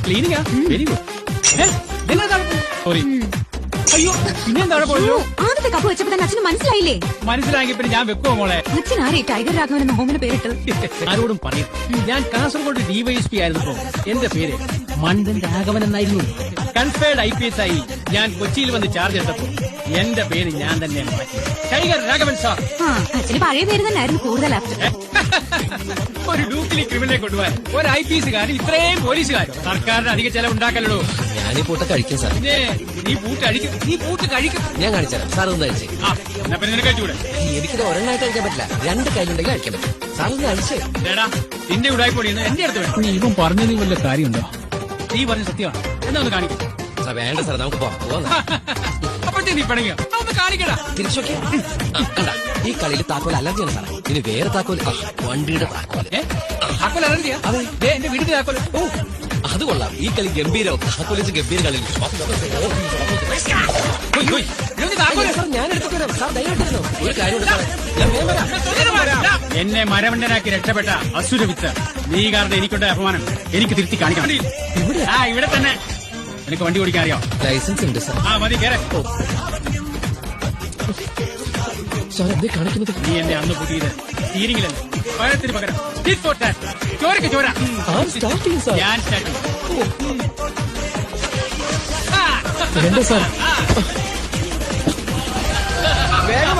ക്ലീനിങ്ങാ very good. Sorry. അയ്യോ പിന്നെ എന്താണ് പോയോ? ആദ്യത്തെ കപ്പ് വെച്ചപ്പോ തന്നെ അച്ഛന് മനസ്സിലായില്ലേ? മനസ്സിലായെങ്കിൽ പിന്നെ ഞാൻ വെക്കുമോ മോളെ? അച്ഛൻ ആരേ ടൈഗർ രാഘവൻ എന്ന ഹോമിന് പേരിട്ടത്? ആരോടും പറയും. ഞാൻ കാസർഗോഡ് DYSP ആയിരുന്നപ്പോ എന്റെ പേര് മണ്ടൻ രാഘവൻ എന്നായിരുന്നു. കൺഫേർഡ് IPS ആയി ഞാൻ കൊച്ചിയിൽ വന്ന് ചാർജ് എടുത്തപ്പോ എന്റെ പേര് ഞാൻ തന്നെ മാറ്റി. Tiger Raghavan sir. അച്ഛന് പഴയ പേര് തന്നെ ആയിരുന്നു കൂടുതൽ. ഒരു ഡ്യൂക്കിലി ക്രിമിനലെ കൊണ്ടുപോകാൻ ഒരു IPS-കാരൻ ഇത്രയും പോലീസുകാർ. സർക്കാരിന് അധിക ചെലവുണ്ടാക്കല്ലോ. ഞാനീ പൂട്ട് കഴിക്കും സാർ. പിന്നെ നീ പൂട്ട് കഴിക്കും. ഞാൻ കാണിച്ചുതരാം, സാർ ഒന്ന് കഴിച്ചേ. എന്നാ പിന്നെ നിനക്ക് കഴിച്ചൂടെ? എനിക്കിത് ഒരെണ്ണമായിട്ട് കഴിക്കാൻ പറ്റില്ല, രണ്ട് കയ്യിലുണ്ടെങ്കിൽ കഴിക്കാൻ പറ്റും. സാർ ഒന്ന് കഴിച്ചേ. നിന്റെ ഉടായ്പൊടിയെന്ന് എന്റെ അടുത്ത് വേണം. നീ ഇപ്പം പറഞ്ഞതിൽ വല്ല കാര്യമുണ്ടോ? നീ പറഞ്ഞ സത്യമാണ്. എന്നാ ഒന്ന് കാണിക്കും. സാർ വേണ്ട സാർ, നമുക്ക് പോവാം. അപ്പോഴത്തേക്ക് നീ പണങ്ങിയോ? ഒന്ന് കാണിക്കടാ. തിരിച്ചോക്കെ കണ്ട, ഈ കളിയിൽ താക്കോൽ അലർജിയാണ് സാറേ. ഇനി വേറെ താക്കോൽ, വണ്ടിയുടെ താക്കോൽ. താക്കോൽ അലർജിയാ? അതെ, എന്റെ വീട്ടിൽ താക്കോൽ. ഓ അത് കൊള്ളാം. ഈ കളി ഗംഭീരവും. താക്കോലിച്ച് ഗംഭീര കളി. സാർ ഞാൻ എടുത്തിട്ട് വരാം. സാർ ധൈര്യമായിട്ടിരുന്നോ? ഒരു കാര്യമുണ്ട് സാറേ, ഞാൻ വേഗം വരാം. എന്നെ മരമണ്ടനാക്കി രക്ഷപ്പെട്ട അസുരവിത്ത് നീ കാരണം എനിക്കുണ്ട് അപമാനം. എനിക്ക് തിരുത്തി കാണിക്കണം. ഇവിടെ തന്നെ. എനിക്ക് വണ്ടി ഓടിക്കാൻ അറിയാം. ലൈസൻസ് ഉണ്ട് സാർ. മതി കേറെ. സാർ എന്തേ കാണിക്കുന്നത്? നീ എന്നെ അന്ന് പുതിയത് സ്റ്റീരിംഗിലല്ലേ, പഴത്തിന് പകരം ചോരക്ക് ചോര. ഞാൻ സ്റ്റാർട്ട് എന്താ സാർ? വേഗം